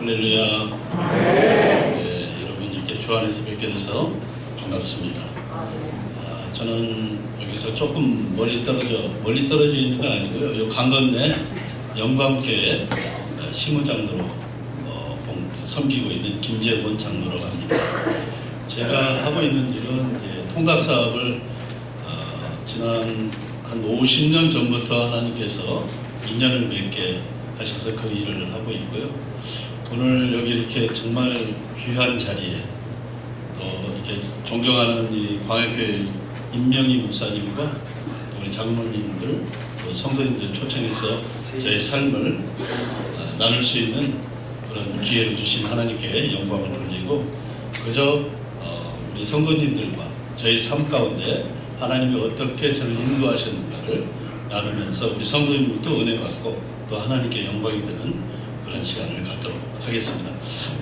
할렐루야. 네, 여러분 이렇게 주 안에서 뵙게 돼서 반갑습니다. 저는 여기서 조금 멀리 떨어져 있는 건 아니고요. 요 강 건너 영광교회 시무장로로 섬기고 있는 김재원 장로라고 합니다. 제가 하고 있는 일은 통닭 사업을 지난 한 50년 전부터 하나님께서 인연을 맺게 하셔서 그 일을 하고 있고요. 오늘 여기 이렇게 정말 귀한 자리에 또 이렇게 존경하는 이 광역교회 임명희 목사님과 또 우리 장로님들 또 성도님들 초청해서 저의 삶을 나눌 수 있는 그런 기회를 주신 하나님께 영광을 돌리고 그저 우리 성도님들과 저희 삶 가운데 하나님이 어떻게 저를 인도하셨는가를 나누면서 우리 성도님부터 은혜 받고 또 하나님께 영광이 되는 그런 시간을 갖도록 하겠습니다.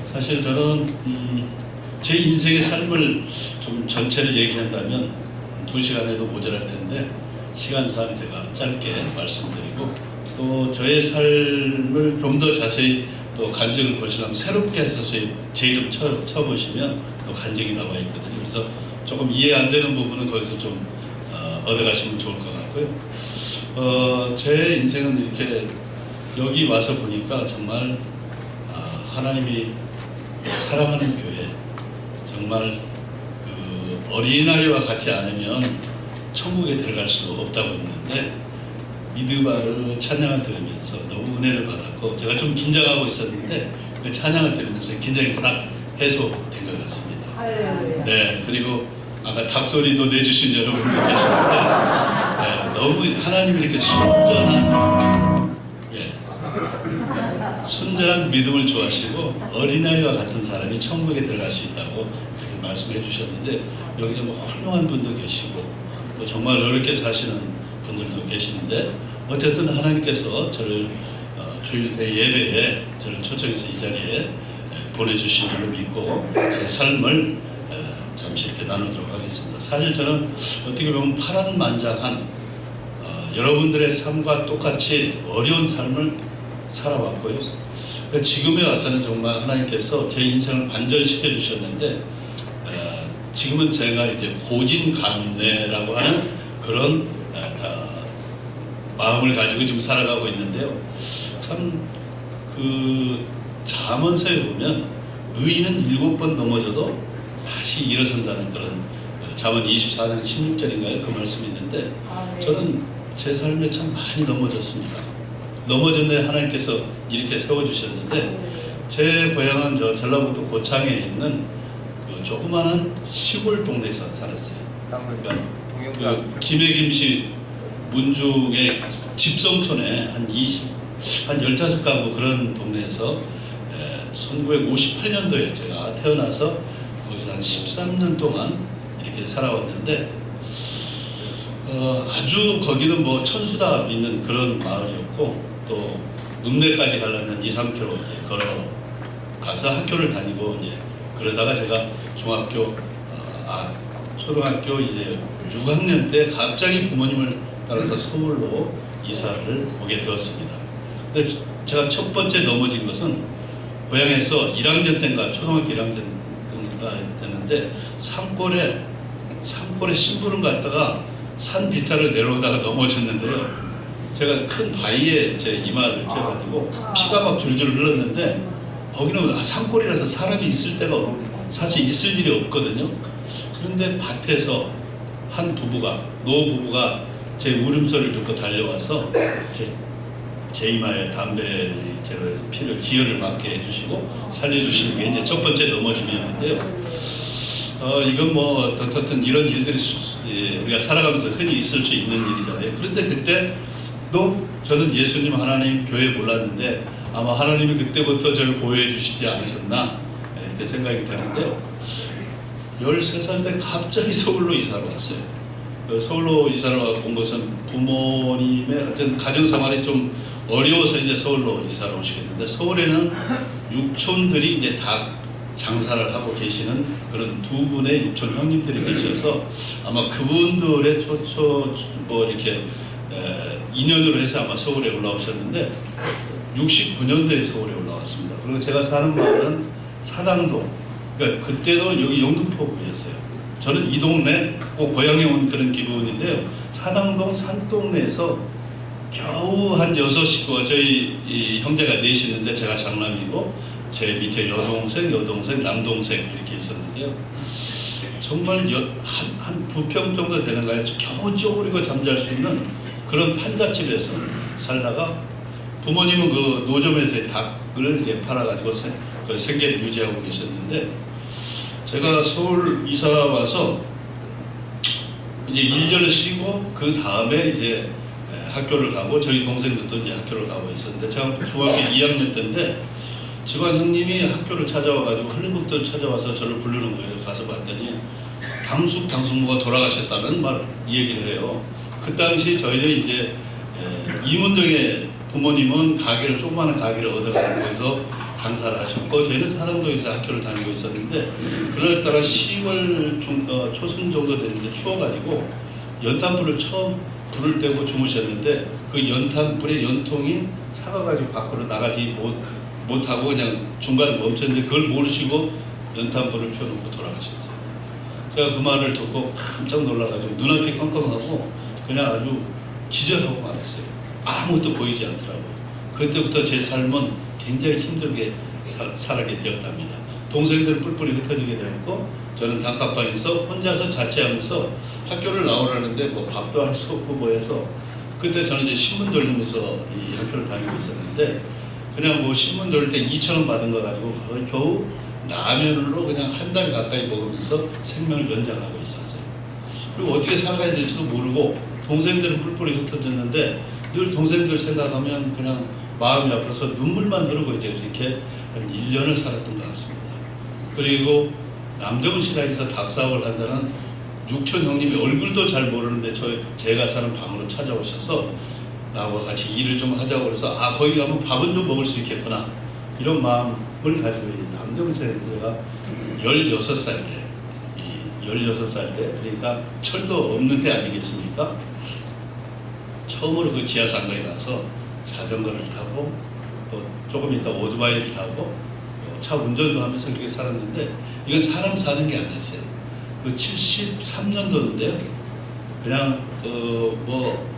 사실 저는 제 인생의 삶을 좀 전체를 얘기한다면 2시간에도 모자랄 텐데 시간상 제가 짧게 말씀드리고 또 저의 삶을 좀 더 자세히 또 간증을 보시려면 새롭게 해서 제 이름 쳐보시면 또 간증이 나와 있거든요. 그래서 조금 이해 안 되는 부분은 거기서 좀 얻어가시면 좋을 것 같고요. 제 인생은 이렇게 여기 와서 보니까 정말 하나님이 사랑하는 교회, 정말 그 어린아이와 같지 않으면 천국에 들어갈 수 없다고 했는데 미드바르 찬양을 들으면서 너무 은혜를 받았고 제가 좀 긴장하고 있었는데 그 찬양을 들으면서 긴장이 싹 해소된 것 같습니다. 네, 그리고 아까 닭소리도 내주신 여러분들 계시는데 너무 하나님이 이렇게 순전한 믿음을 좋아하시고 어린아이와 같은 사람이 천국에 들어갈 수 있다고 그렇게 말씀해 주셨는데 여기에 뭐 훌륭한 분도 계시고 또 정말 어렵게 사시는 분들도 계시는데 어쨌든 하나님께서 저를 주일 대 예배에 저를 초청해서 이 자리에 보내주신 줄로 믿고 제 삶을 잠시 이렇게 나누도록 하겠습니다. 사실 저는 어떻게 보면 파란만장한 여러분들의 삶과 똑같이 어려운 삶을 살아왔고요. 지금에 와서는 정말 하나님께서 제 인생을 반전시켜 주셨는데 지금은 제가 이제 고진감래라고 하는 그런 마음을 가지고 지금 살아가고 있는데요. 참 그 잠언서에 보면 의인은 7번 넘어져도 다시 일어선다는 그런 잠언 24장 16절인가요? 그 말씀이 있는데 저는 제 삶에 참 많이 넘어졌습니다. 넘어졌는데 하나님께서 이렇게 세워주셨는데 제 고향은 저 전라북도 고창에 있는 그 조그마한 시골 동네에서 살았어요. 그러니까 그 김해김씨 문중의 집성촌에 한 15가구 그런 동네에서 1958년도에 제가 태어나서 거기서 한 13년 동안 이렇게 살아왔는데 아주 거기는 뭐 천수다 있는 그런 마을이었고 또 읍내까지 가려면 2-3km 걸어가서 학교를 다니고 이제 그러다가 제가 초등학교 이제 6학년 때 갑자기 부모님을 따라서 서울로 이사를 오게 되었습니다. 근데 제가 첫 번째 넘어진 것은 고향에서 1학년 때인가 초등학교 1학년 때인가 됐는데 산골에 심부름 갔다가 산 비탈을 내려오다가 넘어졌는데요. 제가 큰 바위에 제 이마를 껴가지고 피가 막 줄줄 흘렀는데 거기는 산골이라서 사람이 있을 데가 사실 있을 일이 없거든요. 그런데 밭에서 한 노부부가 제 울음소리를 듣고 달려와서 제 이마에 담배째로 해서 기혈을 막게 해주시고 살려주시는 게 이제 첫 번째 넘어짐이었는데요. 이건 뭐 어떻든 이런 일들이 우리가 살아가면서 흔히 있을 수 있는 일이잖아요. 그런데 그때도 저는 예수님 하나님 교회 몰랐는데 아마 하나님이 그때부터 저를 보호해 주시지 않으셨나 이렇게 생각이 드는데요. 13살 때 갑자기 서울로 이사를 왔어요. 서울로 이사를 온 것은 부모님의 어떤 가정생활이 좀 어려워서 이제 서울로 이사를 오시겠는데 서울에는 육촌들이 이제 다 장사를 하고 계시는 그런 두 분의 육촌 형님들이 계셔서 아마 그분들의 뭐 이렇게 인연으로 해서 아마 서울에 올라오셨는데 69년도에 서울에 올라왔습니다. 그리고 제가 사는 마을은 사당동. 그러니까 그때도 여기 영등포구였어요. 저는 이 동네 꼭 고향에 온 그런 기분인데요. 사당동 산동네에서 겨우 한 6식구가 저희 이 형제가 넷이는데 제가 장남이고 제 밑에 여동생, 남동생 이렇게 있었는데요. 정말 한 2평 정도 되는가요? 겨우 쪼그리고 잠잘 수 있는 그런 판잣집에서 살다가 부모님은 그 노점에서 닭을 이제 팔아가지고 그 생계를 유지하고 계셨는데 제가 서울 이사 와서 이제 1년을 쉬고 그 다음에 이제 학교를 가고 저희 동생들도 이제 학교를 가고 있었는데 제가 중학교 2학년 때인데 집안 형님이 학교를 찾아와가지고 흘림북도를 찾아와서 저를 부르는 거예요. 가서 봤더니 당숙모가 돌아가셨다는 얘기를 해요. 그 당시 저희는 이제 이문동에 부모님은 가게를 조그마한 가게를 얻어가지고 거기서 강사를 하셨고 저희는 사당동에서 학교를 다니고 있었는데 그날따라 10월 초순 정도 됐는데 추워가지고 연탄불을 처음 불을 떼고 주무셨는데 그 연탄불의 연통이 사가가지고 밖으로 나가지 못하고 그냥 중간에 멈췄는데 그걸 모르시고 연탄불을 펴놓고 돌아가셨어요. 제가 그 말을 듣고 깜짝 놀라가지고 눈앞이 깜깜하고 그냥 아주 기절하고 말았어요. 아무것도 보이지 않더라고요. 그때부터 제 삶은 굉장히 힘들게 살아게 되었답니다. 동생들은 뿔뿔이 흩어지게 되었고 저는 단칸방에서 혼자서 자취하면서 학교를 나오라는데 뭐 밥도 할 수 없고 뭐 해서 그때 저는 이제 신문 돌리면서 이 학교를 다니고 있었는데 그냥 뭐 신문 돌릴 때 2,000원 받은 거 가지고 겨우 라면으로 그냥 한 달 가까이 먹으면서 생명을 연장하고 있었어요. 그리고 어떻게 살아가야 될지도 모르고 동생들은 뿔뿔이 흩어졌는데 늘 동생들 생각하면 그냥 마음이 아파서 눈물만 흐르고 이제 그렇게 한 1년을 살았던 것 같습니다. 그리고 남대문 시장에서 닭사업을 한다는 육촌 형님이 얼굴도 잘 모르는데 제가 사는 방으로 찾아오셔서 나하고 같이 일을 좀 하자고 그래서 거기 가면 밥은 좀 먹을 수 있겠구나 이런 마음을 가지고 남대문 시장에서 제가 16살 때 16살 때 그러니까 철도 없는 때 아니겠습니까? 처음으로 그 지하상가에 가서 자전거를 타고 또 조금 있다 오토바이를 타고 차 운전도 하면서 그렇게 살았는데 이건 사람 사는 게 아니었어요. 그 73년도인데요. 그냥 뭐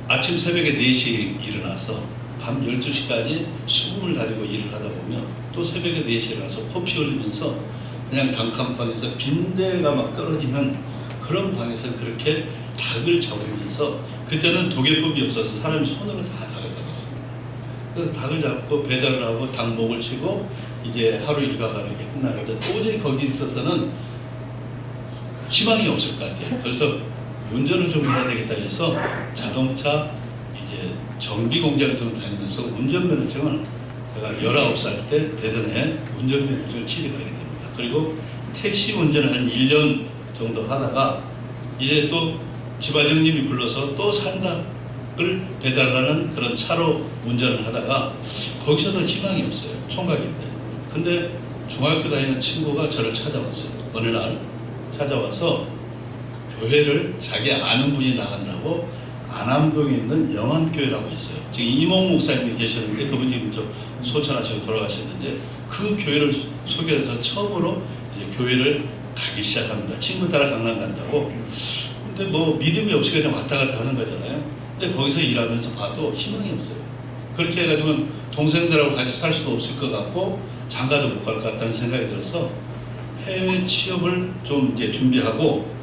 아침 새벽에 4시에 일어나서 밤 12시까지 수금을 가지고 일을 하다 보면 또 새벽에 4시에 일어나서 코피 흘리면서 그냥 단칸방에서 빈대가 막 떨어지는 그런 방에서 그렇게 닭을 잡으면서 그때는 도개법이 없어서 사람이 손으로 다 닭을 잡았습니다. 그래서 닭을 잡고 배달을 하고 닭 목을 치고 이제 하루 일과가 이렇게 끝나는데 도저히 거기 있어서는 희망이 없을 것 같아요. 그래서 운전을 좀 해야 되겠다 해서 자동차 이제 정비 공장을 좀 다니면서 운전면허증을 제가 19살 때 대전에 운전면허증을 취득하게 됩니다. 그리고 택시 운전을 한 1년 정도 하다가 이제 또 집안 형님이 불러서 또 산닭을 배달하는 그런 차로 운전을 하다가 거기서도 희망이 없어요. 총각인데. 근데 중학교 다니는 친구가 저를 찾아왔어요. 어느 날 찾아와서 교회를 자기 아는 분이 나간다고 안암동에 있는 영암교회라고 있어요. 지금 이몽 목사님이 계셨는데 그분이 지금 소천하시고 돌아가셨는데 그 교회를 소개해서 처음으로 이제 교회를 가기 시작합니다. 친구 따라 강남 간다고. 근데 뭐 믿음이 없이 그냥 왔다 갔다 하는 거잖아요. 근데 거기서 일하면서 봐도 희망이 없어요. 그렇게 해가지고 동생들하고 같이 살 수도 없을 것 같고 장가도 못 갈 것 같다는 생각이 들어서 해외 취업을 좀 이제 준비하고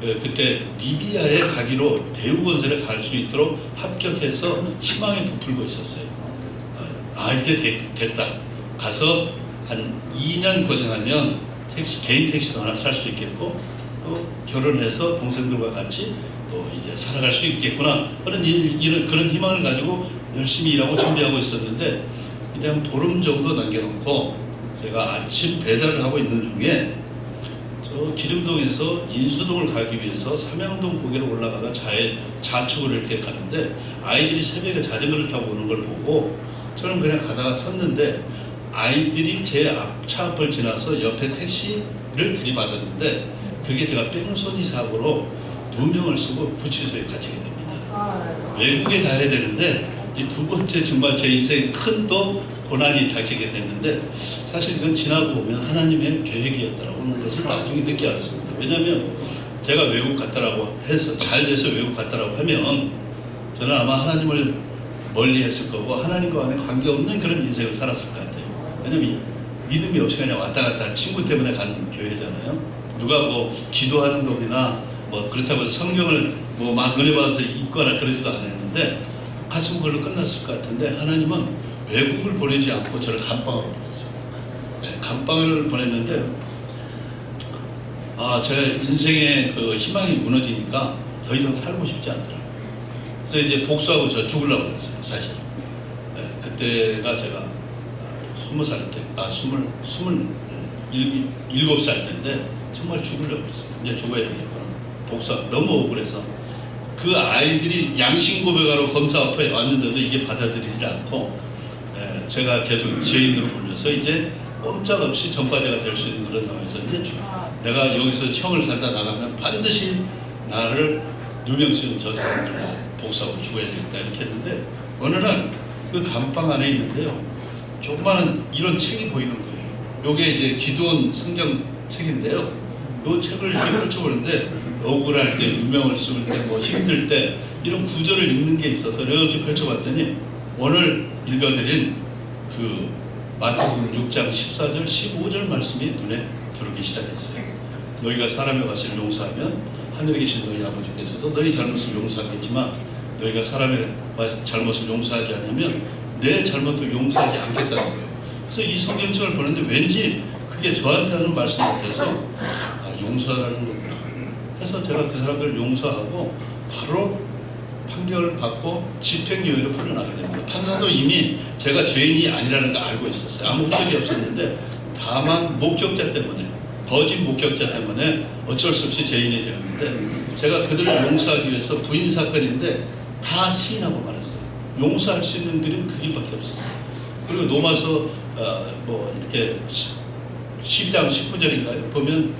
그때 리비아에 가기로 대우건설에 갈 수 있도록 합격해서 희망에 부풀고 있었어요. 이제 됐다. 가서 한 2년 고생하면 개인 택시도 하나 살 수 있겠고 또 결혼해서 동생들과 같이 또 이제 살아갈 수 있겠구나 그런 희망을 가지고 열심히 일하고 준비하고 있었는데 이제 한 보름 정도 남겨놓고 제가 아침 배달을 하고 있는 중에 저 기름동에서 인수동을 가기 위해서 삼양동 고개로 올라가다 좌측으로 이렇게 가는데 아이들이 새벽에 자전거를 타고 오는 걸 보고 저는 그냥 가다가 섰는데 아이들이 제 차 앞을 지나서 옆에 택시를 들이받았는데 그게 제가 뺑소니 사고로 누명을 쓰고 구치소에 갇히게 됩니다. 외국에 가야 되는데 이 두 번째 정말 제 인생에 큰 또 고난이 닥치게 됐는데, 사실 이건 지나고 보면 하나님의 계획이었다라고 하는 것을 나중에 늦게 알았습니다. 왜냐하면 제가 외국 갔다라고 해서 잘 돼서 외국 갔다라고 하면 저는 아마 하나님을 멀리 했을 거고 하나님과 관계없는 그런 인생을 살았을 것 같아요. 왜냐하면 믿음이 없이 그냥 왔다 갔다 친구 때문에 가는 교회잖아요. 누가 뭐 기도하는 놈이나 뭐 그렇다고 해서 성경을 뭐 막 은혜 받아서 읽거나 그러지도 않았는데 갔으면 그걸로 끝났을 것 같은데, 하나님은 외국을 보내지 않고 저를 감방으로 보냈어요. 네, 감방을 보냈는데 제 인생의 그 희망이 무너지니까 더 이상 살고 싶지 않더라고요. 그래서 이제 복수하고 저 죽으려고 그랬어요, 사실. 네, 그때가 제가 20살 때, 27살 때인데 정말 죽으려고 그랬어요. 이제 죽어야 되겠구나. 복수하고 너무 억울해서 그 아이들이 양심 고백하러 검사 앞에 왔는데도 이게 받아들이지 않고, 제가 계속 죄인으로 불려서 이제 꼼짝없이 전과자가 될 수 있는 그런 상황에서 이제 내가 여기서 형을 살다 나가면 반드시 나를 누명씌운 저 사람들 다 복수하고 죽어야 되겠다 이렇게 했는데, 어느 날 그 감방 안에 있는데요, 조그마한 이런 책이 보이는 거예요. 요게 이제 기도원 성경 책인데요, 요 책을 이렇게 펼쳐보는데 억울할 때, 누명을 씌울 때, 뭐 힘들 때 이런 구절을 읽는 게 있어서 이렇게 펼쳐봤더니 오늘 읽어드린 그 마태복음 6장 14절 15절 말씀이 눈에 들어오기 시작했어요. 너희가 사람의 것을 용서하면 하늘에 계신 너희 아버지께서도 너희 잘못을 용서하겠지만, 너희가 사람의 잘못을 용서하지 않으면 내 잘못도 용서하지 않겠다는 거예요. 그래서 이 성경책을 보는데 왠지 그게 저한테 하는 말씀 같아서 용서하라는 거구나 해서 제가 그 사람들을 용서하고 바로 판결을 받고 집행유예로 풀려나게 됩니다. 판사도 이미 제가 죄인이 아니라는 걸 알고 있었어요. 아무 흔적이 없었는데 다만 목격자 때문에, 거짓 목격자 때문에 어쩔 수 없이 죄인이 되었는데, 제가 그들을 용서하기 위해서 부인 사건인데 다 시인하고 말았어요. 용서할 수 있는 길은 그 길밖에 없었어요. 그리고 로마서 뭐 이렇게 12장 19절인가요? 보면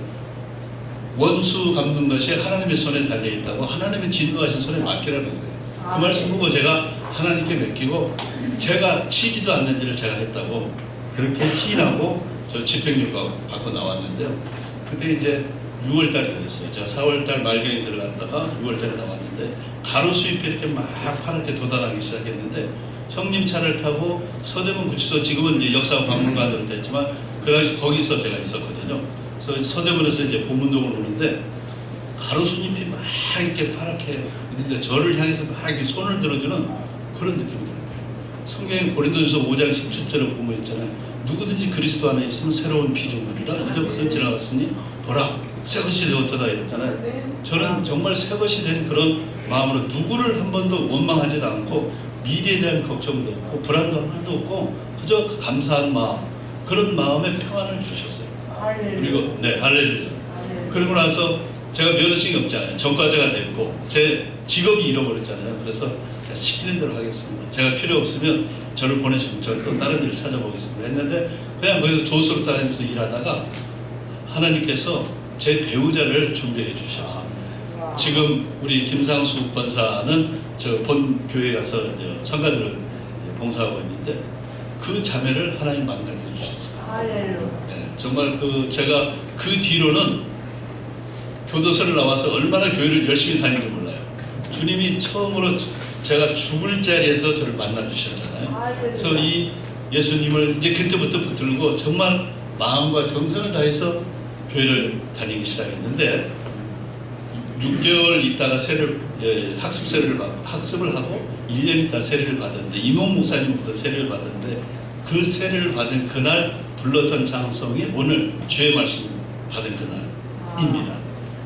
원수 갚는 것이 하나님의 손에 달려있다고, 하나님의 진노하신 손에 맡기라는 거예요. 그 말씀 보고 제가 하나님께 맡기고 제가 치지도 않는 일을 제가 했다고 그렇게 시인하고 저 집행유예 받고 나왔는데요. 그때 이제 6월달이 됐어요. 제가 4월달 말경에 들어갔다가 6월달에 나왔는데 가로수잎이 이렇게 막 파랗게 돋아나기 시작했는데, 형님 차를 타고 서대문 구치소, 지금은 이제 역사박물관으로 됐지만 그 당시 거기서 제가 있었거든요. 그래서 서대문에서 이제 보문동을 오는데 가로수잎이 막 이렇게 파랗게 있는데 저를 향해서 막 이렇게 손을 들어주는 그런 느낌이 들어요. 성경에 고린도전서 5장 17절에 보면 있잖아요. 누구든지 그리스도 안에 있으면 새로운 피조물이라, 이제부터 지나갔으니 보라 새것이 되었다 이랬잖아요. 저는 정말 새것이 된 그런 마음으로 누구를 한 번도 원망하지도 않고 미래에 대한 걱정도 없고 불안도 하나도 없고 그저 감사한 마음, 그런 마음의 평안을 주셨어요. 그리고 할렐루야. 그리고 나서 제가 면허증이 없잖아요. 전과자가 됐고 제 직업이 잃어버렸잖아요. 그래서 시키는 대로 하겠습니다. 제가 필요 없으면 저를 보내시면 저는 또 다른 일을 찾아보겠습니다 했는데, 그냥 거기서 조수로 따라다니면서 일하다가 하나님께서 제 배우자를 준비해 주셔서 지금 우리 김상수 권사는 저 본 교회 가서 성가들을 봉사하고 있는데 그 자매를 하나님 만나게 해주셨어요. 네, 정말 제가 그 뒤로는 교도소를 나와서 얼마나 교회를 열심히 다니는지 몰라요. 주님이 처음으로 제가 죽을 자리에서 저를 만나 주셨잖아요. 그래서 이 예수님을 이제 그때부터 붙들고 정말 마음과 정성을 다해서 교회를 다니기 시작했는데, 6개월 있다가 학습을 하고 1년 있다 세례를 받았는데, 임원 목사님부터 세례를 받았는데, 그 세례를 받은 그날 불렀던 장성이 오늘 주의 말씀 받은 그날입니다.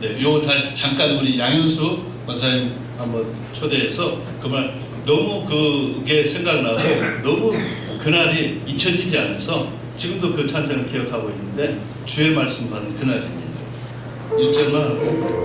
네, 요거 다 잠깐 우리 양현수 권사님 한번 초대해서 그 말 너무 그게 생각나고 너무 그날이 잊혀지지 않아서 지금도 그 찬양을 기억하고 있는데, 주의 말씀 받은 그날입니다. 1절만 하고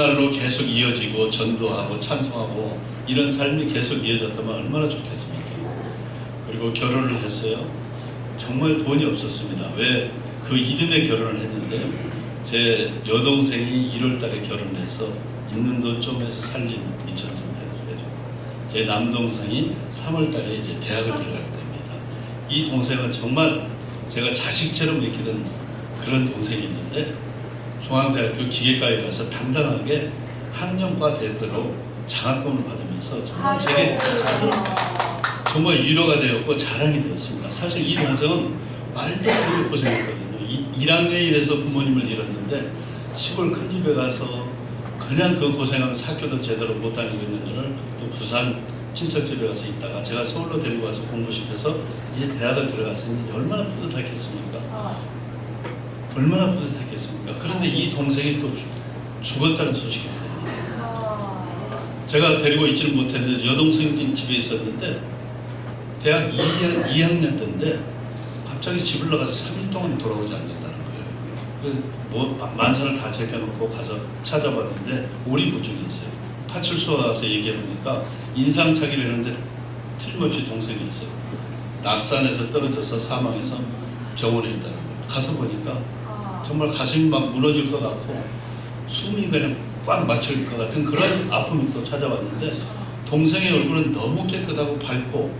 그날로 계속 이어지고 전도하고 찬송하고 이런 삶이 계속 이어졌다면 얼마나 좋겠습니까? 그리고 결혼을 했어요. 정말 돈이 없었습니다. 왜? 그 이듬해 결혼을 했는데 제 여동생이 1월 달에 결혼해서 있는 돈 좀 해서 살림 2천 좀 해주고 제 남동생이 3월 달에 이제 대학을 들어가게 됩니다. 이 동생은 정말 제가 자식처럼 느끼던 그런 동생이 있는데 중앙대학교 기계과에 가서 당당하게 학년과 대표로 장학금을 받으면서 정말 제게 정말 위로가 되었고 자랑이 되었습니다. 사실 이 동생은 말도 안 되게 고생했거든요. 1학년이 돼서 부모님을 잃었는데 시골 큰 집에 가서 그냥 그 고생하면서 학교도 제대로 못 다니고 있는 저를 또 부산 친척집에 가서 있다가 제가 서울로 데리고 가서 공부시켜서 이제 대학을 들어갔으니 얼마나 뿌듯했겠습니까? 얼마나 뿌듯했겠습니까? 그런데 이 동생이 또 죽었다는 소식이 들립니다. 제가 데리고 있지는 못했는데 여동생 집에 있었는데 대학 2학년 때인데 갑자기 집을 나가서 3일 동안 돌아오지 않는다는 거예요. 그래서 뭐 만사를 다 제껴놓고 가서 찾아봤는데 오리무중이었어요. 파출소 와서 얘기해보니까 인상착의를 했는데 틀림없이 동생이 있어요. 낙산에서 떨어져서 사망해서 병원에 있다는 거예요. 가서 보니까 정말 가슴이 막 무너질 것 같고 숨이 그냥 꽉 막힐 것 같은 그런 아픔이 또 찾아왔는데 동생의 얼굴은 너무 깨끗하고 밝고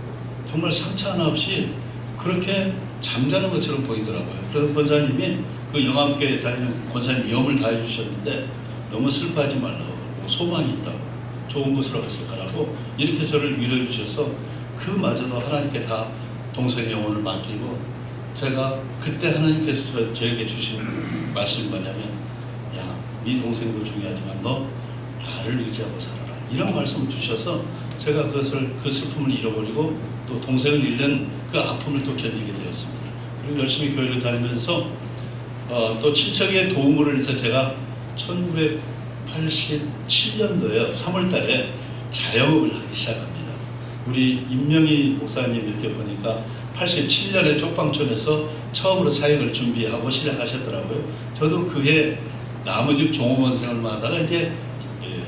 정말 상처 하나 없이 그렇게 잠자는 것처럼 보이더라고요. 그래서 권사님이 그 영암교회 다니는 권사님 염을 다해 주셨는데 너무 슬퍼하지 말라고 소망이 있다고 좋은 곳으로 갔을 거라고 이렇게 저를 위로해 주셔서 그마저도 하나님께 다 동생의 영혼을 맡기고 제가 그때 하나님께서 저에게 주신 말씀이 뭐냐면 야, 네 동생도 중요하지만 너 나를 의지하고 살아라 이런 말씀을 주셔서 제가 그 슬픔을 잃어버리고 또 동생을 잃는 그 아픔을 또 견디게 되었습니다. 그리고 열심히 교회를 다니면서 또 친척의 도움으로 인해서 제가 1987년도에 3월 달에 자영업을 하기 시작합니다. 우리 임명희 목사님 이렇게 보니까 87년에 쪽방촌에서 처음으로 사역을 준비하고 시작하셨더라고요. 저도 그해 나무집 종업원 생활만 하다가 이제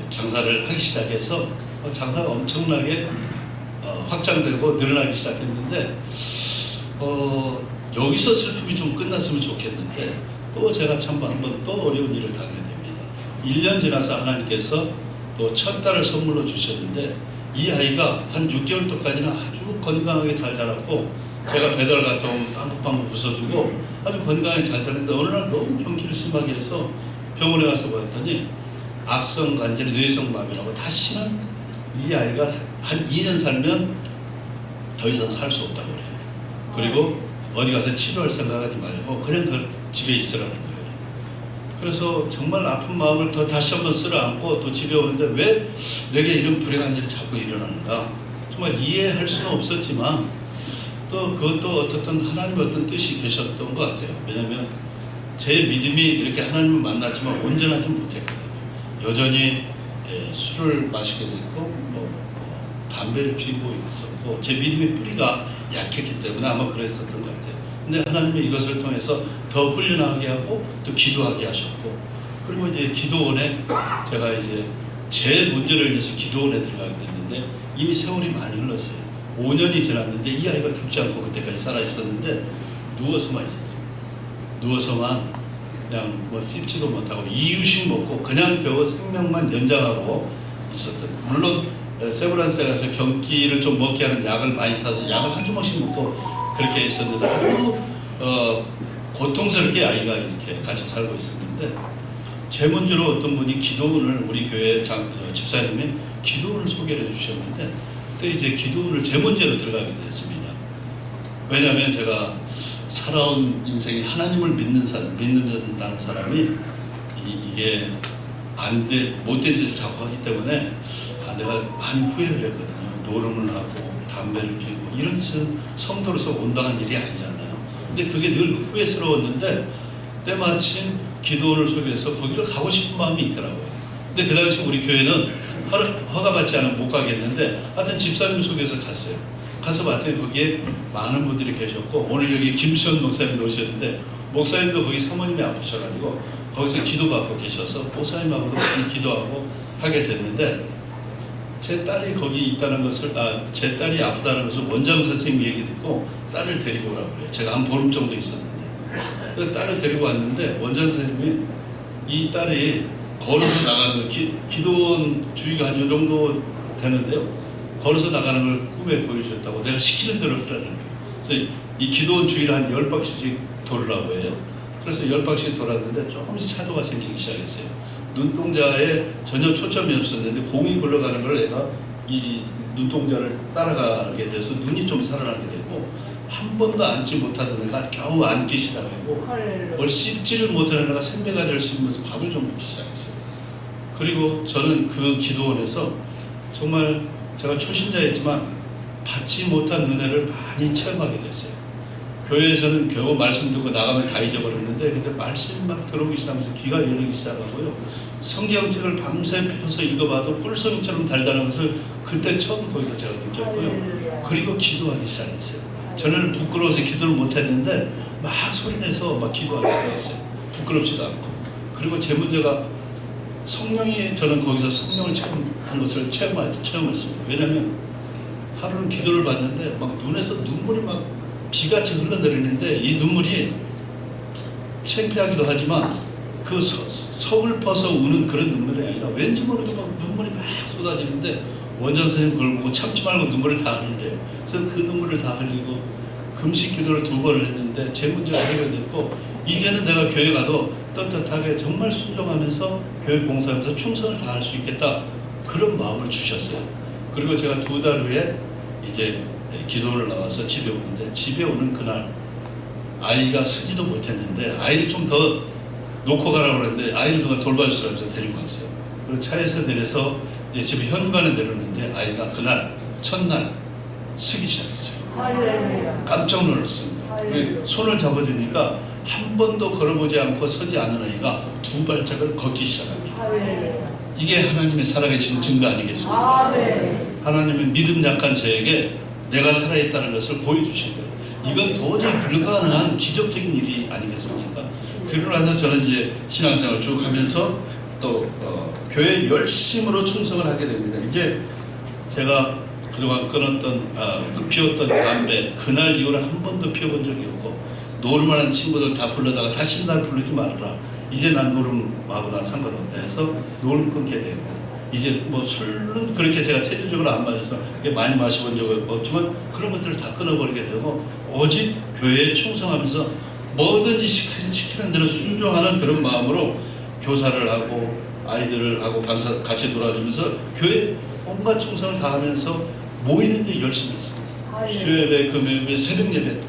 장사를 하기 시작해서 장사가 엄청나게 확장되고 늘어나기 시작했는데 여기서 슬픔이 좀 끝났으면 좋겠는데 또 제가 참 한번 또 어려운 일을 당하게 됩니다. 1년 지나서 하나님께서 또 첫 딸을 선물로 주셨는데 이 아이가 한 6개월 동안까지는 아주 건강하게 잘 자랐고 제가 배달 갔다 오면 빵긋빵긋 웃어주고 아주 건강하게 잘 자랐는데 어느 날 너무 경기를 심하게 해서 병원에 가서 봤더니 악성 간질 뇌성마비라고 다시는 이 아이가 한 2년 살면 더 이상 살 수 없다고 그래요. 그리고 어디 가서 치료할 생각하지 말고 그냥 그 집에 있으라는 거예요. 그래서 정말 아픈 마음을 더 다시 한번 쓸어안고 또 집에 오는데 왜 내게 이런 불행한 일이 자꾸 일어나는가 정말 이해할 수는 없었지만 또 그것도 어떻든 하나님의 어떤 뜻이 계셨던 것 같아요. 왜냐하면 제 믿음이 이렇게 하나님을 만났지만 온전하지 못했거든요. 여전히 술을 마시게 됐고 담배를 피우고 있었고 제 믿음의 뿌리가 약했기 때문에 아마 그랬었던 것 같아요. 근데 하나님이 이것을 통해서 더 훈련하게 하고 또 기도하게 하셨고 그리고 이제 기도원에 제가 이제 제 문제로 인해서 기도원에 들어가게 됐는데 이미 세월이 많이 흘렀어요. 5년이 지났는데 이 아이가 죽지 않고 그때까지 살아 있었는데 누워서만 있었어요. 누워서만 그냥 뭐 씹지도 못하고 이유식 먹고 그냥 겨우 생명만 연장하고 있었던. 물론 세브란스에 가서 경기를 좀 먹게 하는 약을 많이 타서 약을 한 주먹씩 먹고 그렇게 있었는데 아주 고통스럽게 아이가 이렇게 같이 살고 있었는데 제 문제로 어떤 분이 기도원을 우리 교회 집사님이 기도원을 소개를 해주셨는데 그때 이제 기도원을 제 문제로 들어가게 됐습니다. 왜냐하면 제가 살아온 인생이 하나님을 믿는다는 사람이 이게 못된 짓을 자꾸 하기 때문에 내가 많이 후회를 했거든요. 노름을 하고 담배를 피우고 이런 짓은 성도로서 온당한 일이 아니잖아요. 근데 그게 늘 후회스러웠는데 때마침 기도원을 소개해서 거기로 가고 싶은 마음이 있더라고요. 근데 그 당시 우리 교회는 허가받지 않으면 못 가겠는데 하여튼 집사님 소개해서 갔어요. 가서 봤더니 거기에 많은 분들이 계셨고 오늘 여기 김수현 목사님도 오셨는데 목사님도 거기 사모님이 아프셔가지고 거기서 기도받고 계셔서 목사님하고도 많이 기도하고 하게 됐는데 제 딸이 거기 있다는 것을 제 딸이 아프다는 것을 원장 선생님 얘기 듣고 딸을 데리고 오라고 그래요. 제가 한 보름 정도 있었는데 그 딸을 데리고 왔는데 원장 선생님이 이 딸이 걸어서 나가는 기도원 주위가 한 요 정도 되는데요. 걸어서 나가는 걸 꿈에 보여주셨다고 내가 시키는 대로 하라는 거예요. 그래서 이 기도원 주위를 한 10바퀴씩 돌으라고 해요. 그래서 10바퀴씩 돌았는데 조금씩 차도가 생기기 시작했어요. 눈동자에 전혀 초점이 없었는데 공이 굴러가는 걸 내가 이 눈동자를 따라가게 돼서 눈이 좀 살아나게 되고 한 번도 앉지 못하던 애가 겨우 앉기 시작하고 뭘 씹지를 못하는 애가 생매가지를 씹으면서 밥을 좀 먹기 시작했어요. 그리고 저는 그 기도원에서 정말 제가 초신자였지만 받지 못한 은혜를 많이 체험하게 됐어요. 교회에서는 겨우 말씀 듣고 나가면 다 잊어버렸는데 근데 말씀 막 들어오기 시작하면서 귀가 열리기 시작하고요. 성경책을 밤새 펴서 읽어봐도 꿀송이처럼 달달한 것을 그때 처음 거기서 제가 느꼈고요. 그리고 기도하기 시작했어요. 저는 부끄러워서 기도를 못했는데 막 소리내서 막 기도하기 시작했어요. 부끄럽지도 않고. 그리고 제 문제가 성령이 저는 거기서 성령을 체험한 것을 체험했습니다. 왜냐하면 하루는 기도를 받는데 막 눈에서 눈물이 막 비같이 흘러내리는데 이 눈물이 창피하기도 하지만 그 서글퍼서 우는 그런 눈물이 아니라 왠지 모르게 막 눈물이 막 쏟아지는데 원장 선생님 그걸 보고 참지 말고 눈물을 다 흘려요. 그래서 그 눈물을 다 흘리고 금식 기도를 2번을 했는데 제 문제가 해결됐고 이제는 내가 교회 가도 떳떳하게 정말 순종하면서 교회 봉사하면서 충성을 다할 수 있겠다 그런 마음을 주셨어요. 그리고 제가 2달 후에 이제 기도를 나와서 집에 오는데 집에 오는 그날 아이가 쓰지도 못했는데 아이를 좀 더 놓고 가라고 그랬는데 아이를 누가 돌봐주시라면서 데리고 갔어요. 그리고 차에서 내려서 이제 집에 현관에 내렸는데 아이가 그날 첫날 쓰기 시작했어요. 깜짝 놀랐습니다. 손을 잡아주니까 한 번도 걸어보지 않고 서지 않은 아이가 2발짝을 걷기 시작합니다. 이게 하나님의 살아계신 증거 아니겠습니까? 하나님의 믿음 약한 저에게 내가 살아있다는 것을 보여주신 거예요. 이건 도저히 불가능한 기적적인 일이 아니겠습니까? 그러고 나서 저는 이제 신앙생활을 쭉 하면서 또 교회 열심으로 충성을 하게 됩니다. 이제 제가 그동안 끊었던 피웠던 담배 그날 이후로 한 번도 피워본 적이 없고 노름하는 친구들 다 불러다가 다시 날 부르지 말아라. 이제 난 노름하고 난 상관없다 해서 노름 끊게 되고 이제 뭐 술은 그렇게 제가 체질적으로 안 맞아서 많이 마셔본 적은 없지만 그런 것들을 다 끊어버리게 되고 오직 교회에 충성하면서 뭐든지 시키는 대로 순종하는 그런 마음으로 교사를 하고 아이들을 하고 강사 같이 놀아주면서 교회 온갖 충성을 다하면서 모이는 데 열심히 했습니다. 수요예배, 금요예배, 새벽예배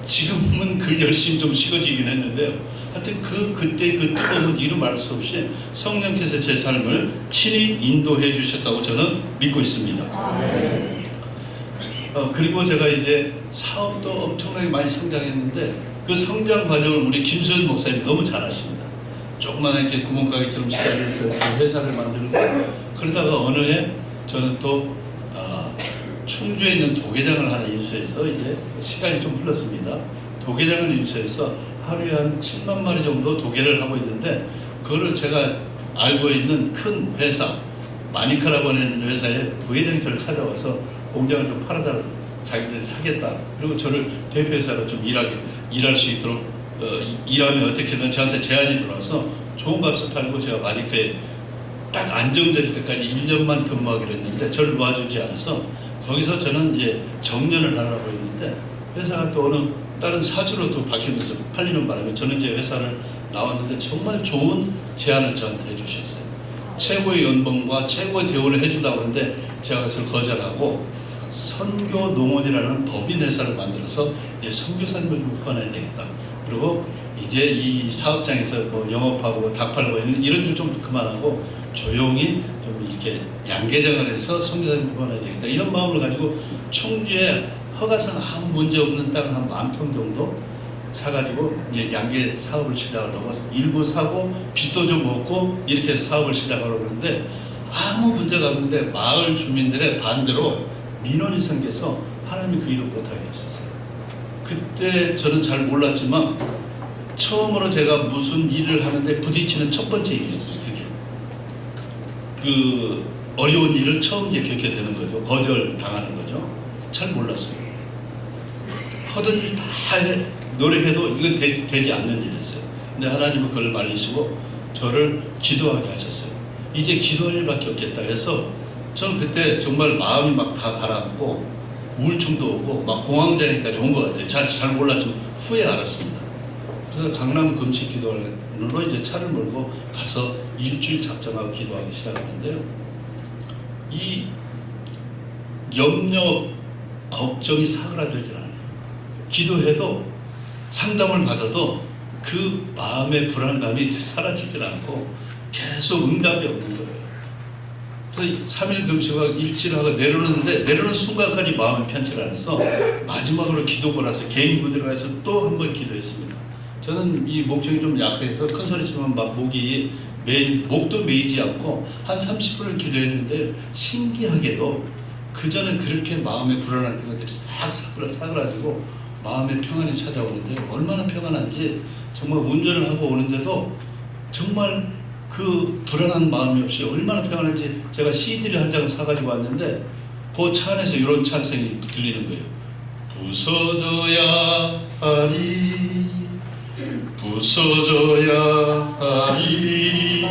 지금은 그 열심히 좀 식어지긴 했는데요. 하여튼 그때 그 뜨거움은 이루 말할 수 없이 성령께서 제 삶을 친히 인도해 주셨다고 저는 믿고 있습니다. 그리고 제가 이제 사업도 엄청나게 많이 성장했는데 그 성장 과정을 우리 김소연 목사님이 너무 잘 아십니다. 조그마한 이렇게 구멍가게처럼 시작해서 회사를 만들고 그러다가 어느 해 저는 또 충주에 있는 도계장을 하나 인수해서 이제 시간이 좀 흘렀습니다. 도계장을 인수해서 하루에 한 7만 마리 정도 도계를 하고 있는데 그거를 제가 알고 있는 큰 회사 마니카라고 하는 회사의 부회장이 저를 찾아와서 공장을 좀 팔아달라고 자기들이 사겠다. 그리고 저를 대표회사로 좀 일할 수 있도록 일하면 어떻게든 저한테 제안이 들어와서 좋은 값을 팔고 제가 마니카에 딱 안정될 때까지 1년만 근무하기로 했는데 저를 놓아주지 않아서 거기서 저는 이제 정년을 하려고 했는데 회사가 또 어느 다른 사주로 또 바뀌면서 팔리는 바람에 저는 이제 회사를 나왔는데 정말 좋은 제안을 저한테 해주셨어요. 최고의 연봉과 최고의 대우를 해준다고 하는데 제가 그것을 거절하고 선교 농원이라는 법인 회사를 만들어서 이제 선교사님을 좀 구원해야 되겠다. 그리고 이제 이 사업장에서 뭐 영업하고 닭 팔고 이런 일 좀 그만하고 조용히 좀 이렇게 양계장을 해서 선교사님을 구원해야 되겠다. 이런 마음을 가지고 충주에 허가상 아무 문제 없는 땅 한 10,000평 정도 사가지고 이제 양계 사업을 시작하려고 일부 사고 빚도 좀 얻고 이렇게 해서 사업을 시작하려고 그러는데 아무 문제가 없는데 마을 주민들의 반대로 민원이 생겨서 하나님이 그 일을 못하게 했었어요. 그때 저는 잘 몰랐지만 처음으로 제가 무슨 일을 하는데 부딪히는 첫 번째 일이었어요. 그게 그 어려운 일을 처음 이제 겪게 되는 거죠. 거절 당하는 거죠. 잘 몰랐어요. 하던 일 다 노력해도 이건 되지 않는 일이었어요. 근데 하나님은 그걸 말리시고 저를 기도하게 하셨어요. 이제 기도할 일밖에 없겠다 해서 저는 그때 정말 마음이 막 다 가라앉고 우울증도 오고 막 공황장애까지 온 것 같아요. 잘 몰랐지만 후에 알았습니다. 그래서 강남 금식 기도원으로 이제 차를 몰고 가서 일주일 작정하고 기도하기 시작하는데요. 이 염려, 걱정이 사그라들질 않아요. 기도해도 상담을 받아도 그 마음의 불안감이 사라지질 않고 계속 응답이 없는 거예요. 그래서 3일 금식하고 일주일하고 내려오는 순간까지 마음이 편치를 않아서 마지막으로 기도를 해서 개인 구들어가 서 또 한 번 기도했습니다. 저는 이 목적이 좀 약해서 큰 소리 치면 막 목도 메이지 않고 한 30분을 기도했는데 신기하게도 그전엔 그렇게 마음에 불안한 것들이 싹 사그라지고 마음의 평안이 찾아오는데 얼마나 평안한지 정말 운전을 하고 오는데도 정말 그 불안한 마음이 없이 얼마나 평안한지 제가 CD를 한 장 사가지고 왔는데 그 차 안에서 이런 찬성이 들리는 거예요. 부서져야 하리 부서져야 하리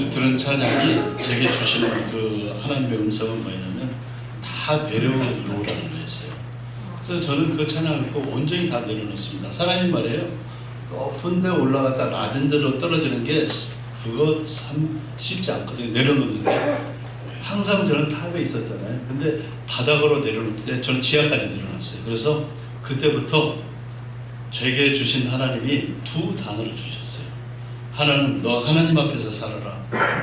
들은 찬양이 제게 주시는 그 하나님의 음성은 뭐냐면 다 내려오라는 거였어요. 그래서 저는 그 찬양을 듣고 온전히 다 내려놓습니다. 사람이 말이에요. 높은 데 올라갔다 낮은 데로 떨어지는 게 그거 참 쉽지 않거든요. 내려놓는 게. 항상 저는 탑에 있었잖아요. 근데 바닥으로 내려놓을 때 저는 지하까지 내려놨어요. 그래서 그때부터 제게 주신 하나님이 두 단어를 주셨어요. 하나는 너 하나님 앞에서 살아라.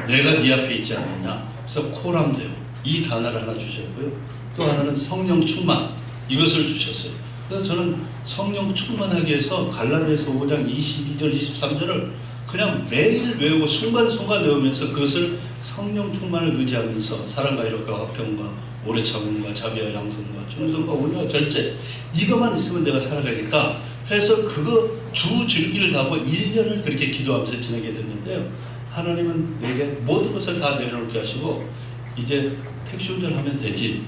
내가 네 앞에 있지 않느냐. 그래서 코람데오 이 단어를 하나 주셨고요. 또 하나는 성령 충만 이것을 주셨어요. 그래서 저는 성령 충만하기 위해서 갈라디아서 5장 22절 23절을 그냥 매일 외우고 순간순간 외우면서 그것을 성령 충만을 의지하면서 사랑과 이력과 화평과 오래 참음과 자비와 양성과 충성과 온유와 절제 이것만 있으면 내가 살아가니까 해서 그거 주 줄기를 다고 1년을 그렇게 기도하면서 지내게 됐는데요. 하나님은 내게 모든 것을 다 내려놓게 하시고 이제 택시 운전하면 되지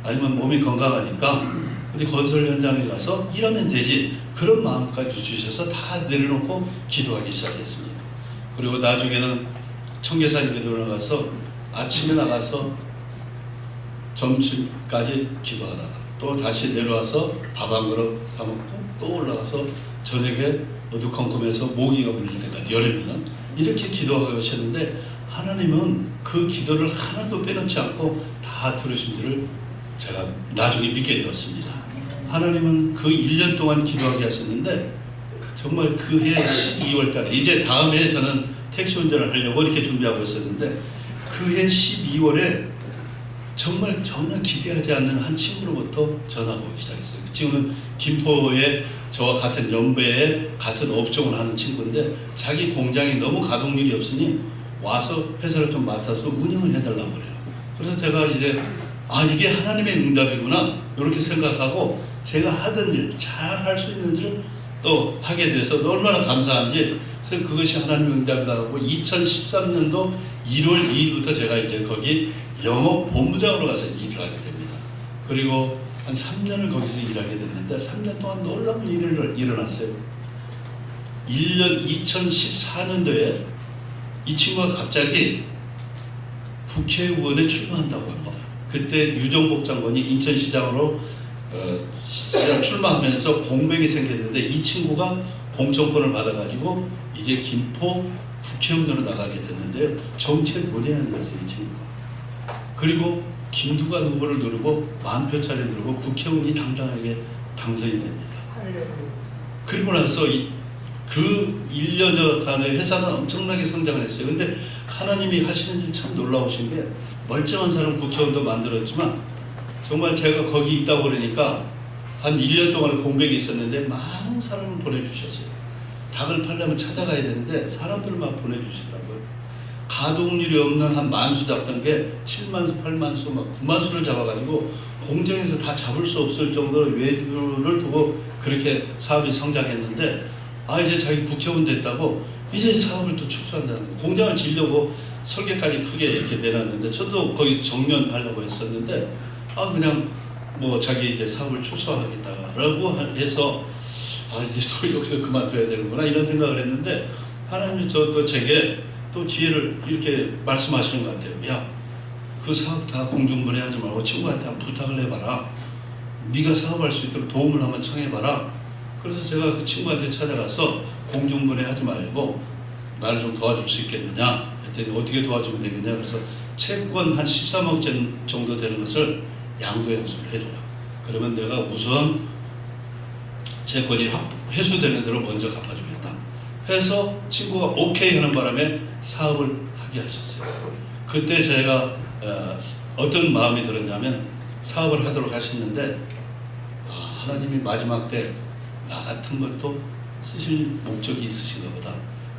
아니면 몸이 건강하니까 어디 건설 현장에 가서 일하면 되지 그런 마음까지 주셔서 다 내려놓고 기도하기 시작했습니다. 그리고 나중에는 청계산 기도를 나가서 아침에 나가서 점심까지 기도하다가 또 다시 내려와서 밥 한 그릇 사 먹고 또 올라가서 저녁에 어두컴컴해서 모기가 물릴 때까지 여름이면 이렇게 기도하셨는데 하나님은 그 기도를 하나도 빼놓지 않고 다 들으신 줄을 제가 나중에 믿게 되었습니다. 하나님은 그 1년 동안 기도하게 하셨는데 정말 그해 12월 달에 이제 다음에 저는 택시 운전을 하려고 이렇게 준비하고 있었는데 그해 12월에 정말 전혀 기대하지 않는 한 친구로부터 전화가 오기 시작했어요. 그 친구는 김포에 저와 같은 연배에 같은 업종을 하는 친구인데 자기 공장이 너무 가동률이 없으니 와서 회사를 좀 맡아서 운영을 해달라고 그래요. 그래서 제가 이제 이게 하나님의 응답이구나 이렇게 생각하고 제가 하던 일, 잘 할 수 있는 일을 또 하게 돼서 얼마나 감사한지. 그래서 그것이 하나님의 응답이다 하고 2013년도 1월 2일부터 제가 이제 거기 영업 본부장으로 가서 일을 하게 됩니다. 그리고 한 3년을 거기서 일하게 됐는데 3년 동안 놀라운 일이 일어났어요. 2014년도에 이 친구가 갑자기 국회의원에 출마한다고 합니다. 그때 유정복 장관이 인천시장으로 시장 출마하면서 공백이 생겼는데 이 친구가 공천권을 받아가지고 이제 김포 국회의원으로 나가게 됐는데요. 정치의 문외한이었어요, 이 친구가. 그리고 김두관 후보를 누르고 10,000표차를 누르고 국회의원이 당당하게 당선이 됩니다. 그리고 나서 그 1년여간의 회사는 엄청나게 성장을 했어요. 근데 하나님이 하시는 일이 참 놀라우신 게 멀쩡한 사람 국회의원도 만들었지만 정말 제가 거기 있다고 그러니까 한 1년 동안 공백이 있었는데 많은 사람을 보내주셨어요. 닭을 팔려면 찾아가야 되는데 사람들만 보내주시더라고요. 가동률이 없는 한 10,000수 잡던 게 70,000수, 80,000수, 막 90,000수를 잡아가지고 공장에서 다 잡을 수 없을 정도로 외주를 두고 그렇게 사업이 성장했는데 이제 자기 국회의원 됐다고 이제 사업을 또 축소한다는 거예요. 공장을 지려고 설계까지 크게 이렇게 내놨는데 저도 거기 정면하려고 했었는데 그냥 뭐 자기 이제 사업을 축소하겠다라고 해서 이제 또 여기서 그만둬야 되는구나 이런 생각을 했는데 하나님이 또 제게 또 지혜를 이렇게 말씀하시는 것 같아요. 야, 그 사업 다 공중분해하지 말고 친구한테 한번 부탁을 해봐라. 네가 사업할 수 있도록 도움을 한번 청해봐라. 그래서 제가 그 친구한테 찾아가서 공중분해하지 말고 나를 좀 도와줄 수 있겠느냐 했더니 어떻게 도와주면 되겠냐. 그래서 채권 한 13억 정도 되는 것을 양도행수를 해줘라. 그러면 내가 우선 채권이 회수되는 대로 먼저 갚아주겠다 해서 친구가 오케이 하는 바람에 사업을 하게 하셨어요. 그때 제가 어떤 마음이 들었냐면 사업을 하도록 하셨는데 하나님이 마지막 때 나 같은 것도 쓰실 목적이 있으신가 보다.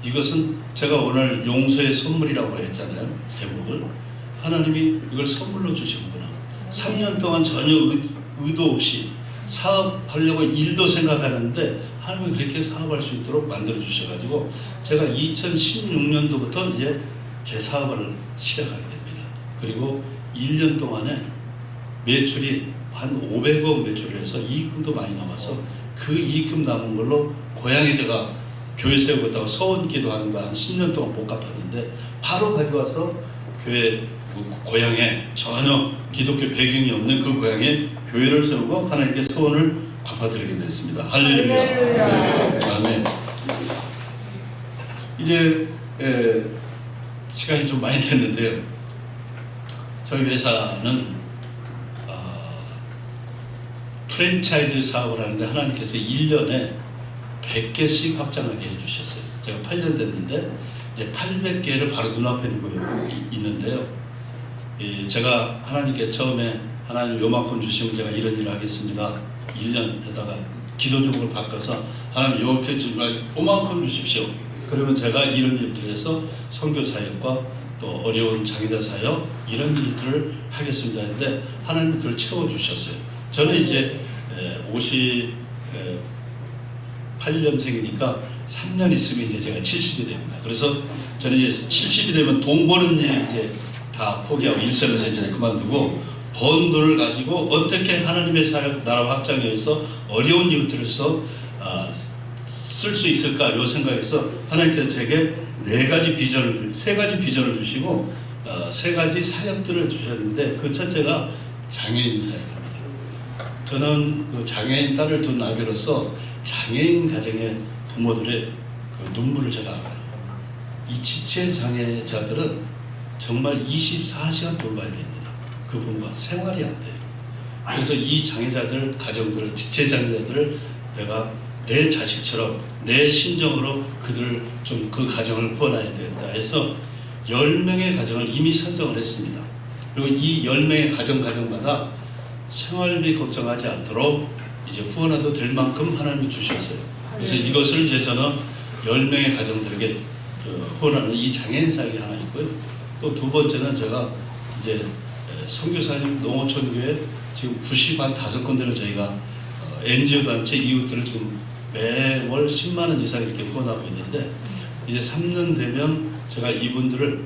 이것은 제가 오늘 용서의 선물이라고 했잖아요. 제목을. 하나님이 이걸 선물로 주시는구나. 3년 동안 전혀 의도 없이 사업하려고 일도 생각하는데 하나님이 그렇게 사업할 수 있도록 만들어 주셔가지고 제가 2016년도부터 이제 제 사업을 시작하게 됩니다. 그리고 1년 동안에 매출이 한 500억 매출을 해서 이익금도 많이 남아서 그 이익금 남은 걸로 고향에 제가 교회 세우겠다고 서원 기도하는 거 한 10년 동안 못 갚았는데 바로 가져와서 교회 고향에 전혀 기독교 배경이 없는 그 고향에 교회를 세우고 하나님께 소원을 갚아드리게 됐습니다. 할렐루야. 네, 아멘. 이제 시간이 좀 많이 됐는데요. 저희 회사는 프랜차이즈 사업을 하는데 하나님께서 1년에 100개씩 확장하게 해주셨어요. 제가 8년 됐는데 이제 800개를 바로 눈앞에 두고 있는데요. 제가 하나님께 처음에 하나님 요만큼 주시면 제가 이런 일을 하겠습니다. 1년 해다가 기도 제목을 바꿔서 하나님 요렇게 주시면 요만큼 주십시오. 그러면 제가 이런 일들을 해서 선교 사역과 또 어려운 장애자 사역 이런 일들을 하겠습니다 했는데 하나님 그걸 채워주셨어요. 저는 이제 58년생이니까 3년 있으면 이제 제가 70이 됩니다. 그래서 저는 이제 70이 되면 돈 버는 일 이제 다 포기하고 일선에서 이제 그만두고 번 돈을 가지고 어떻게 하나님의 사역 나라 확장에 의해서 어려운 이웃들에서 쓸 수 있을까 이 생각에서 하나님께서 제게 세 가지 비전을 주시고 3가지 사역들을 주셨는데 그 첫째가 장애인 사역입니다. 저는 그 장애인 딸을 둔 아비로서 장애인 가정의 부모들의 그 눈물을 제가 알아요. 이 지체 장애자들은 정말 24시간 돌봐야 됩니다. 그 부모가 생활이 안 돼요. 그래서 이 장애자들 가정들을 지체 장애자들을 내가 내 자식처럼 내 심정으로 그들을 좀 그 가정을 구원해야 되겠다 해서 10명의 가정을 이미 선정을 했습니다. 그리고 이 10명의 가정마다 생활비 걱정하지 않도록 이제 후원해도 될 만큼 하나님이 주셨어요. 그래서 이것을 이제 저는 10명의 가정들에게 후원하는 이 장애인 사역이 하나 있고요. 또 두 번째는 제가 이제 선교사님 농어촌교회 지금 95군데를 저희가 NGO 단체 이웃들을 지금 매월 10만 원 이상 이렇게 후원하고 있는데 이제 3년 되면 제가 이분들을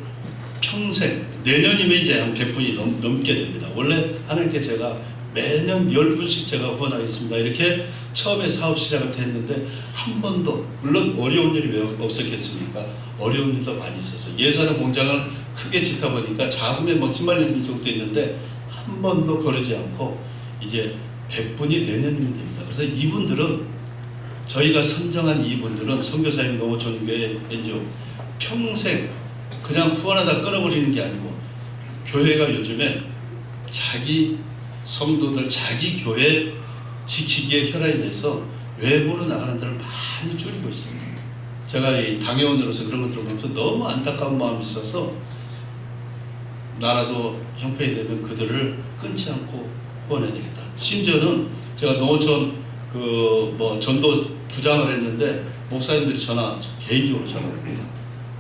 평생, 내년이면 이제 한 100분이 넘게 됩니다. 원래 하나님께 제가 매년 10분씩 제가 후원하겠습니다. 이렇게 처음에 사업 시작을 했는데 한 번도, 물론 어려운 일이 왜 없었겠습니까? 어려운 일도 많이 있었어요. 예산의 공장을 크게 짓다 보니까 자금에 막 휘말리는 적도 있는데 한 번도 거르지 않고 이제 100분이 내년이면 됩니다. 그래서 이분들은 저희가 선정한 이분들은 선교사님 농어촌교회 NGO 평생 그냥 후원하다 끊어버리는 게 아니고 교회가 요즘에 자기 성도들 자기 교회 지키기에 혈안이 돼서 외부로 나가는 데를 많이 줄이고 있습니다. 제가 이 당회원으로서 그런 것들을 보면서 너무 안타까운 마음이 있어서 나라도 형편이 되면 그들을 끊지 않고 후원해야 되겠다. 심지어는 제가 농어촌 전도 부장을 했는데 목사님들이 개인적으로 전화합니다.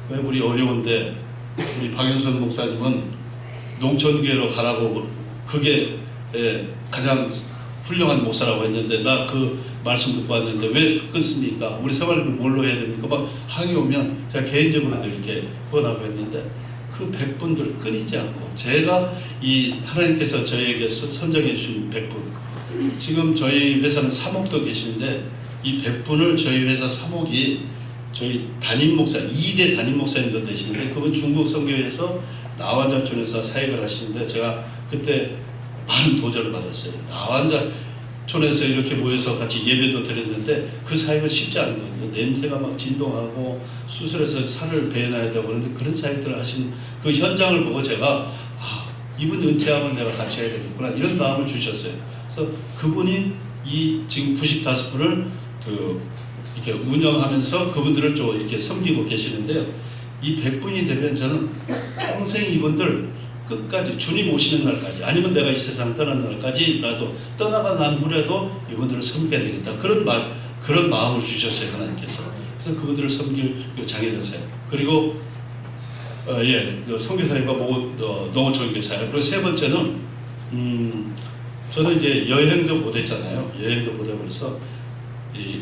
왜 우리 어려운데 우리 박영선 목사님은 농촌교회로 가라고 그게 가장 훌륭한 목사라고 했는데 나 그 말씀 듣고 왔는데 왜 끊습니까? 우리 생활을 뭘로 해야 됩니까? 막 항의 오면 제가 개인적으로도 이렇게 후원하고 했는데 그 100분들 끊이지 않고 제가 이 하나님께서 저희에게 선정해 주신 100분 지금 저희 회사는 3억도 계시는데 이 100분을 저희 회사 3억이 저희 담임 목사 2대 담임 목사님도 되시는데 그분 중국 선교회에서 나완자촌에서 사역을 하시는데 제가 그때 많은 도전을 받았어요. 나완자촌에서 이렇게 모여서 같이 예배도 드렸는데 그 사역은 쉽지 않은 거거든요. 냄새가 막 진동하고 수술해서 살을 베어놔야 되고 그런데 그런 사역들을 하신 그 현장을 보고 제가 이분 은퇴하면 내가 같이 해야 되겠구나 이런 마음을 주셨어요. 그래서 그분이 이 지금 95분을 이렇게 운영하면서 그분들을 좀 이렇게 섬기고 계시는데요. 이 100분이 되면 저는 평생 이분들 끝까지 주님 오시는 날까지 아니면 내가 이 세상을 떠나는 날까지라도 떠나가 난 후에도 이분들을 섬겨야 되겠다. 그런 마음을 주셨어요. 하나님께서. 그래서 그분들을 섬길 장애전 사역. 그리고 선교사님과 농어촌교회 사역. 그리고 세 번째는 저는 이제 여행도 못했잖아요. 여행도 못해버려서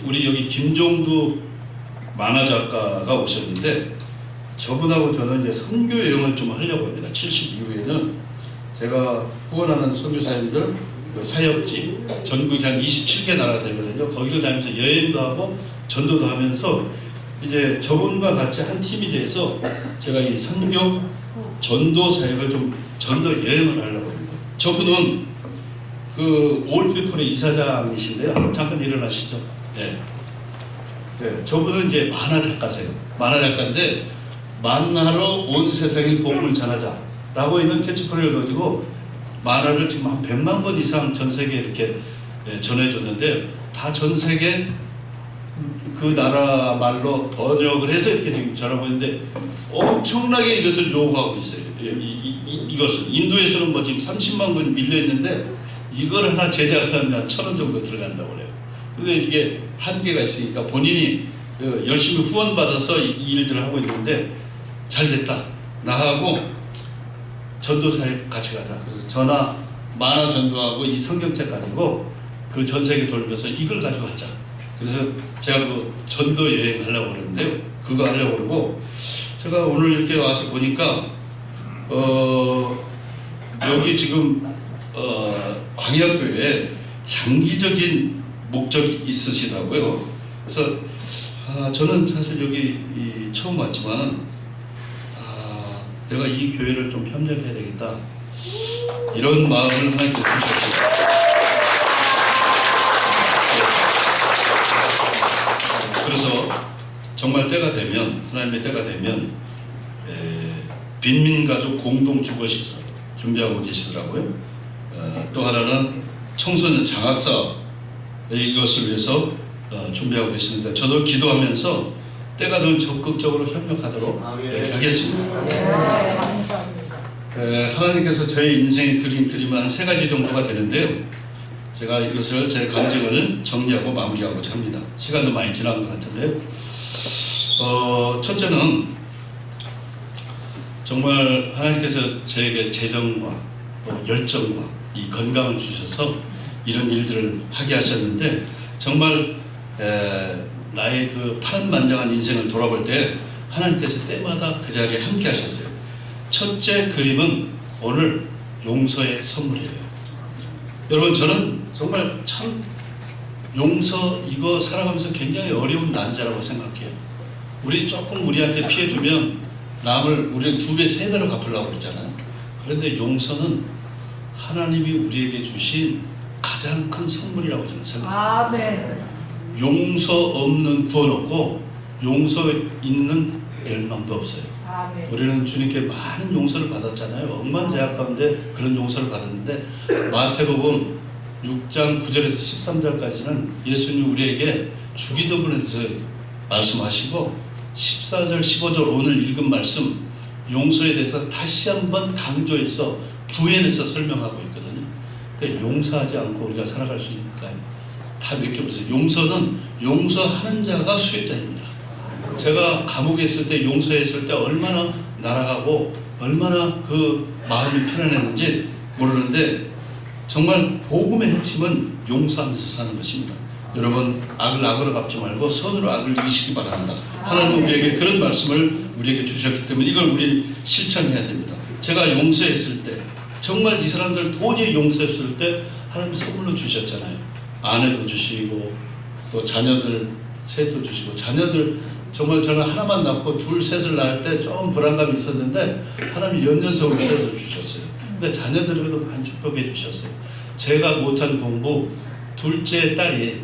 우리 여기 김종두 만화작가가 오셨는데 저분하고 저는 이제 선교 여행을 좀 하려고 합니다. 70 이후에는 제가 후원하는 선교사님들 사역지 전국에 한 27개 나라가 되거든요. 거기를 다니면서 여행도 하고 전도도 하면서 이제 저분과 같이 한 팀이 돼서 제가 이 선교 전도 사역을 좀 전도 여행을 하려고 합니다. 저분은 그 올피플의 이사장이신데요. 잠깐 일어나시죠. 네. 저분은 이제 만화 작가세요. 만화 작가인데 만화로 온 세상에 복음을 전하자라고 있는 캐치프레이를 가지고 만화를 지금 한 100만 권 이상 전 세계에 이렇게 전해줬는데 다 전 세계 그 나라 말로 번역을 해서 이렇게 지금 전하고 있는데 엄청나게 이것을 요구하고 있어요. 이것을 인도에서는 뭐 지금 30만 권이 밀려 있는데 이걸 하나 제작하면 한 1,000원 정도 들어간다고 그래요. 근데 이게 한계가 있으니까 본인이 열심히 후원받아서 이 일들을 하고 있는데 잘 됐다. 나하고 전도사에 같이 가자. 그래서 만화 전도하고 이 성경책 가지고 그 전 세계 돌면서 이걸 가지고 하자. 그래서 제가 그 전도 여행 하려고 그러는데요. 그거 하려고 그러고 제가 오늘 이렇게 와서 보니까 여기 지금 광역교회에 장기적인 목적이 있으시더라고요. 그래서 저는 사실 여기 처음 왔지만 내가 이 교회를 좀 협력해야 되겠다 이런 마음을 하나님께 주셨어요. 그래서 정말 때가 되면 하나님의 때가 되면 빈민가족 공동 주거시설 준비하고 계시더라고요. 또 하나는 청소년 장학사 이것을 위해서 준비하고 있습니다. 저도 기도하면서 때가 되면 적극적으로 협력하도록 이렇게 하겠습니다. 하나님께서 저의 인생의 그림은 한 3가지 정도가 되는데요. 제가 이것을 제 감정을 정리하고 마무리하고자 합니다. 시간도 많이 지난 것 같은데요. 첫째는 정말 하나님께서 저에게 재정과 또 열정과 이 건강을 주셔서 이런 일들을 하게 하셨는데 정말 나의 그 파란만장한 인생을 돌아볼 때 하나님께서 때마다 그 자리에 함께 하셨어요. 첫째 그림은 오늘 용서의 선물이에요. 여러분, 저는 정말 참 용서 이거 살아가면서 굉장히 어려운 난자라고 생각해요. 우리 조금 우리한테 피해주면 남을 우리는 2배, 3배로 갚으려고 그러잖아요. 그런데 용서는 하나님이 우리에게 주신 가장 큰 선물이라고 저는 생각합니다. 용서 없는 구원 없고 용서 있는 멸망도 없어요. 우리는 주님께 많은 용서를 받았잖아요. 억만 제약 가운데 그런 용서를 받았는데 마태복음 6장 9절에서 13절까지는 예수님 우리에게 주기도문에서 말씀하시고 14절 15절 오늘 읽은 말씀 용서에 대해서 다시 한번 강조해서 부연해서 설명하고 있거든요. 근데 용서하지 않고 우리가 살아갈 수 있을까요? 다 느껴보세요. 용서는 용서하는 자가 수혜자입니다. 제가 감옥에 있을 때 용서했을 때 얼마나 날아가고 얼마나 그 마음이 편안했는지 모르는데 정말 복음의 핵심은 용서하면서 사는 것입니다. 여러분, 악을 악으로 갚지 말고 선으로 악을 이기시기 바랍니다. 하나님은 우리에게 그런 말씀을 우리에게 주셨기 때문에 이걸 우리 실천해야 됩니다. 제가 용서했을 때 정말 이 사람들 도저히 용서했을 때 하나님 선물로 주셨잖아요. 아내도 주시고 또 자녀들 셋도 주시고 자녀들 정말 저는 하나만 낳고 둘 셋을 낳을 때 좀 불안감이 있었는데 하나님이 연년석으로 셋을 주셨어요. 근데 자녀들에게도 많이 축복해 주셨어요. 제가 못한 공부 둘째 딸이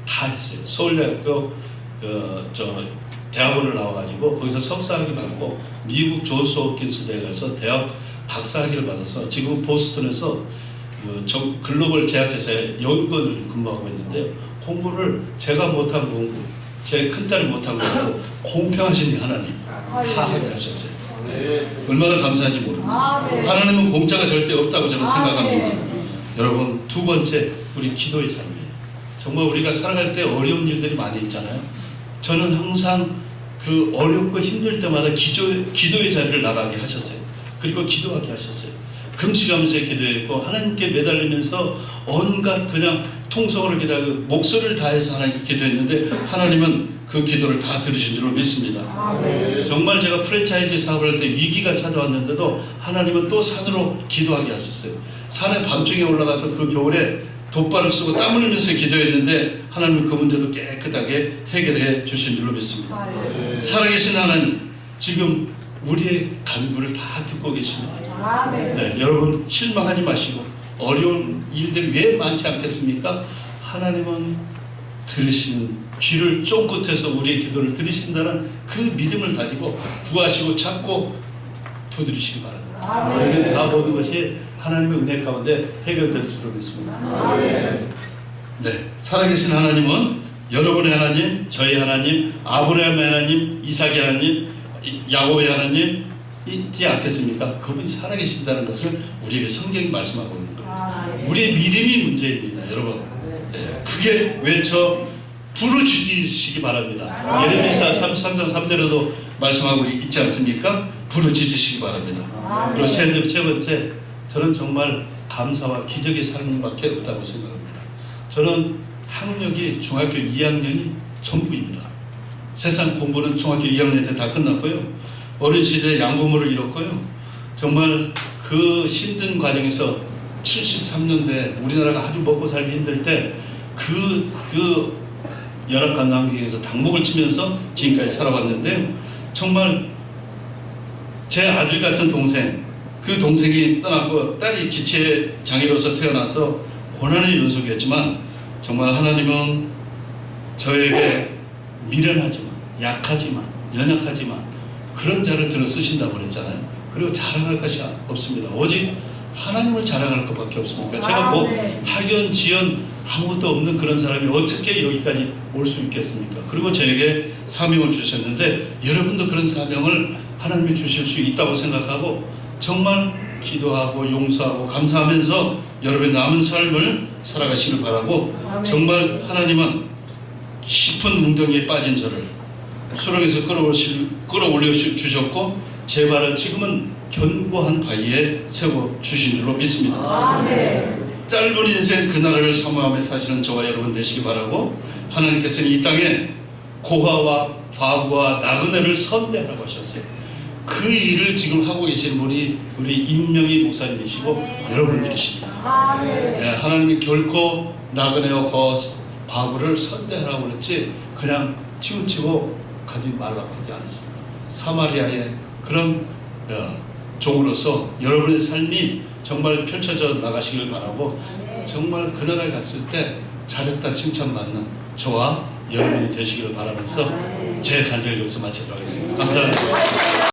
다 했어요. 서울대학교 대학원을 나와가지고 거기서 석사학위 받고 미국 존스 홉킨스대에 가서 대학 박사학위를 받아서 지금 보스턴에서 글로벌 제약회사에 연구원을 근무하고 있는데요. 공부를 제가 못한 공부, 제 큰딸이 못한 공부 공평하신 하나님 다 하게 하셨어요. 네. 얼마나 감사한지 모릅니다. 하나님은 공짜가 절대 없다고 저는 생각합니다. 여러분, 2번째 우리 기도의 삶이에요. 정말 우리가 살아갈 때 어려운 일들이 많이 있잖아요. 저는 항상 그 어렵고 힘들 때마다 기도의 자리를 나가게 하셨어요. 그리고 기도하게 하셨어요. 금식하면서 기도했고 하나님께 매달리면서 온갖 그냥 통성으로 기도하고 목소리를 다해서 하나님께 기도했는데 하나님은 그 기도를 다 들으신 줄로 믿습니다. 정말 제가 프랜차이즈 사업을 할 때 위기가 찾아왔는데도 하나님은 또 산으로 기도하게 하셨어요. 산에 밤중에 올라가서 그 겨울에 돗발을 쓰고 땀 흘리면서 기도했는데 하나님은 그 문제도 깨끗하게 해결해 주신 줄로 믿습니다. 살아계신 하나님, 지금 우리의 간구를 다 듣고 계십니다. 네, 여러분 실망하지 마시고 어려운 일들이 왜 많지 않겠습니까? 하나님은 들으시는 귀를 쫑긋해서 우리의 기도를 들으신다는 그 믿음을 가지고 구하시고 찾고 두드리시기 바랍니다. 우리는 다 모든 것이 하나님의 은혜 가운데 해결될 줄로 믿습니다. 네, 살아계신 하나님은 여러분의 하나님, 저희 하나님, 아브라함의 하나님, 이삭의 하나님, 야곱의 하나님 있지 않겠습니까? 그분이 살아계신다는 것을 우리에게 성경이 말씀하고 있는 거예요. 우리의 믿음이 문제입니다, 여러분. 네, 크게 외쳐 부르짖으시기 바랍니다. 예레미야 33장 3절에도 말씀하고 있지 않습니까? 부르짖으시기 바랍니다. 그리고 세 번째, 저는 정말 감사와 기적의 삶밖에 없다고 생각합니다. 저는 학력이 중학교 2학년이 전부입니다. 세상 공부는 중학교 2학년 때 다 끝났고요. 어린 시절에 양부모를 잃었고요. 정말 그 힘든 과정에서 73년대 우리나라가 아주 먹고 살기 힘들 때 그 열악한 환경에서 닭목을 치면서 지금까지 살아왔는데 정말 제 아들 같은 동생, 그 동생이 떠났고 딸이 지체장애로서 태어나서 고난의 연속이었지만 정말 하나님은 저에게 미련하지만 약하지만 연약하지만 그런 자를 들어 쓰신다고 그랬잖아요. 그리고 자랑할 것이 없습니다. 오직 하나님을 자랑할 것밖에 없습니까? 제가 뭐 학연, 지연 아무것도 없는 그런 사람이 어떻게 여기까지 올 수 있겠습니까? 그리고 저에게 사명을 주셨는데 여러분도 그런 사명을 하나님이 주실 수 있다고 생각하고 정말 기도하고 용서하고 감사하면서 여러분의 남은 삶을 살아가시길 바라고, 정말 하나님은 깊은 웅덩이에 빠진 저를 수렁에서 끌어올려 주셨고 제 발을 지금은 견고한 바위에 세워 주신 줄로 믿습니다. 짧은 인생 그날을 사모하며 사시는 저와 여러분 되시기 바라고, 하나님께서는 이 땅에 고아와 과부와 나그네를 선대하라고 하셨어요. 그 일을 지금 하고 계시는 분이 우리 임명희 목사님이시고 여러분들이십니다. 네, 하나님이 결코 나그네와 과부를 선대하라고 그랬지 그냥 치우치고 가지 말라고 하지 않았습니다. 사마리아의 그런 종으로서 여러분의 삶이 정말 펼쳐져 나가시길 바라고, 정말 그 나라에 갔을 때 잘했다 칭찬받는 저와 여러분이 되시기를 바라면서 제 간절히 여기서 마치도록 하겠습니다. 감사합니다.